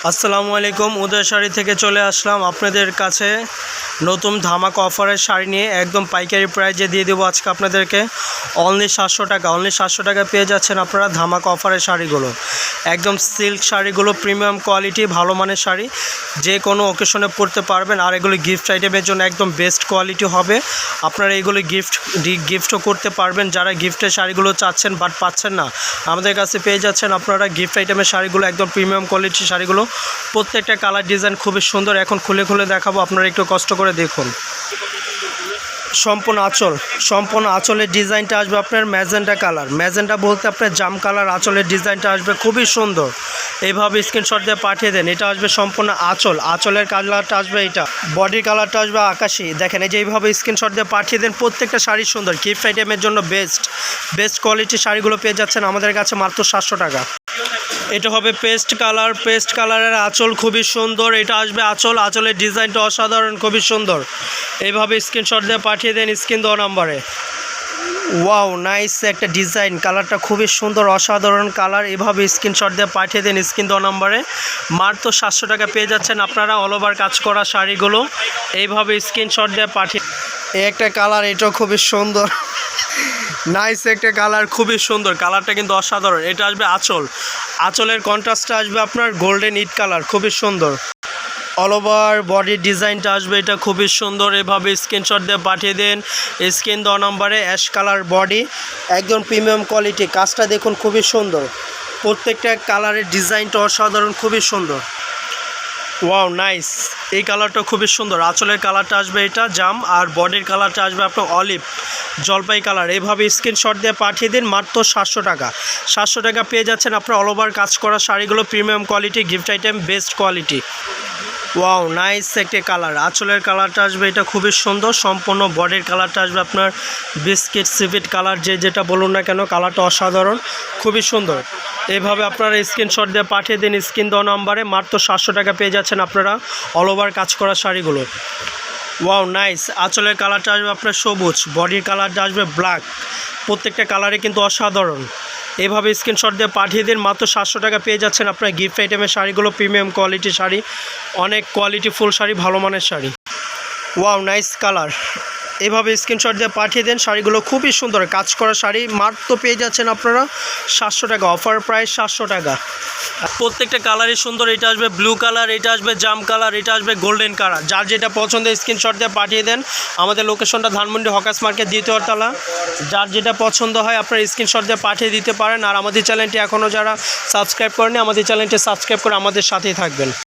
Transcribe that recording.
আসসালামু আলাইকুম। উদয় শাড়ি থেকে চলে আসলাম আপনাদের কাছে নতুন ধামাকা অফারের শাড়ি নিয়ে। একদম পাইকারি প্রাইজে দিয়ে দেবো আজকে আপনাদেরকে অনলি 700 টাকা। অনলি 700 টাকা পেয়ে যাচ্ছেন আপনারা ধামাকা অফারের শাড়িগুলো। একদম সিল্ক শাড়িগুলো প্রিমিয়াম কোয়ালিটি, ভালো মানের শাড়ি, যে কোনো অকেশনে পরতে পারবেন। আর এগুলো গিফট আইটেমের জন্য একদম বেস্ট কোয়ালিটি হবে। আপনারা এগুলো গিফটও করতে পারবেন। যারা গিফটের শাড়িগুলো চাচ্ছেন বাট পাচ্ছেন না, আমাদের কাছে পেয়ে যাচ্ছেন আপনারা গিফট আইটেমের শাড়িগুলো, একদম প্রিমিয়াম কোয়ালিটির শাড়িগুলো। প্রত্যেকটা কালার ডিজাইন খুবই সুন্দর। এখন খুলে খুলে দেখাবো, আপনারা একটু কষ্ট করে দেখুন। সম্পূর্ণ আঁচলের ডিজাইনটা আসবে আপনার ম্যাজেন্টা কালার। ম্যাজেন্টা বলতে আপনার জাম কালার। আঁচলের ডিজাইনটা আসবে খুবই সুন্দর। এইভাবে স্ক্রিনশট দিয়ে পাঠিয়ে দেন। এটা আসবে সম্পূর্ণ আঁচলের কালারটা আসবে এটা, বডির কালারটা আসবে আকাশি। দেখেন এই যে এইভাবে স্ক্রিনশট দিয়ে পাঠিয়ে দেন। প্রত্যেকটা শাড়ি সুন্দর, গিফট আইটেমের জন্য বেস্ট কোয়ালিটির শাড়িগুলো পেয়ে যাচ্ছেন আমাদের কাছে মাত্র 700 টাকা। এটা হবে পেস্ট কালারের আঁচল, খুবই সুন্দর। এটা আসবে আঁচলের ডিজাইনটা অসাধারণ, খুবই সুন্দর। এইভাবে স্ক্রিনশট দিয়ে পাঠিয়ে দেন স্ক্রিন দেওয়া নাম্বারে। ওয়াও, নাইস একটা ডিজাইন, কালারটা খুবই সুন্দর, অসাধারণ কালার। এভাবে স্ক্রিনশট দিয়ে পাঠিয়ে দেন স্ক্রিন দেওয়া নাম্বারে। মাত্র 700 টাকা পেয়ে যাচ্ছেন আপনারা অল ওভার কাজ করা শাড়িগুলো। এইভাবে স্ক্রিনশট দিয়ে পাঠিয়ে একটা কালার, এটাও খুবই সুন্দর, নাইস একটা কালার, খুবই সুন্দর। কালারটা কিন্তু অসাধারণ। এটা আসবে আঁচলের কন্ট্রাস্টটা আসবে আপনার গোল্ডেন ইট কালার, খুবই সুন্দর। অল ওভার বডির ডিজাইনটা আসবে এটা খুবই সুন্দর। এভাবে স্ক্রিনশট দিয়ে পাঠিয়ে দেন স্ক্রিন দেওয়া নম্বরে। অ্যাশ কালার বডি, একদম প্রিমিয়াম কোয়ালিটি। কাজটা দেখুন খুবই সুন্দর। প্রত্যেকটা কালারের ডিজাইনটা অসাধারণ, খুবই সুন্দর। ওয়াও, নাইস, এই কালারটা খুবই সুন্দর। আঁচলের কালারটা আসবে এটা জাম, আর বডির কালারটা আসবে আপনার অলিভ জলপাই কালার। এইভাবে স্ক্রিনশট দিয়ে পাঠিয়ে দিন মাত্র 700 টাকা। 700 টাকা পেয়ে যাচ্ছেন আপনার অল ওভার কাজ করা শাড়িগুলো, premium quality, gift item, best quality. Wow, nice একটা কালার। আঁচলের কালারটা আসবে এটা খুবই সুন্দর। সম্পূর্ণ বডির কালারটা আসবে আপনার বিস্কিট সিভিট কালার, যেটা বলুন না কেন, কালারটা অসাধারণ, খুবই সুন্দর। এইভাবে আপনারা স্ক্রিনশট দিয়ে পাঠিয়ে দিন স্ক্রিন দেওয়া নাম্বারে। মাত্র 700 টাকা পেয়ে যাচ্ছেন আপনারা অল ওভার কাজ করা শাড়িগুলো। Wow, nice. আঁচলের কালারটা আসবে আপনার সবুজ, বডির কালারটা আসবে ব্ল্যাক। প্রত্যেকটা কালারে কিন্তু অসাধারণ। এভাবে স্ক্রিনশট দিয়ে পাঠিয়ে দিন মাত্র 700 টাকা পেয়ে যাচ্ছেন আপনার গিফট আইটেমের শাড়িগুলো, প্রিমিয়াম কোয়ালিটির শাড়ি, অনেক কোয়ালিটি ফুল শাড়ি, ভালো মানের শাড়ি। Wow, nice colour. এভাবে স্ক্রিনশট দিয়ে পাঠিয়ে দেন। শাড়িগুলো খুবই সুন্দর, কাজ করা শাড়ি। মাত্র পেয়ে যাচ্ছেন আপনারা 700 টাকা, অফার প্রাইস 700 টাকা। প্রত্যেকটা কালারই সুন্দর। এটা আসবে ব্লু কালার, এটা আসবে জাম কালার, এটা আসবে গোল্ডেন কালার। যার যেটা পছন্দ স্ক্রিনশট দিয়ে পাঠিয়ে দেন। আমাদের লোকেশনটা ধানমন্ডি হকার্স মার্কেট, দ্বিতীয় তলা। যার যেটা পছন্দ হয় আপনার স্ক্রিনশট দিয়ে পাঠিয়ে দিতে পারেন। আর আমাদের চ্যানেলটি এখনও যারা সাবস্ক্রাইব করেনি, আমাদের চ্যানেলটি সাবস্ক্রাইব করে আমাদের সাথেই থাকবেন।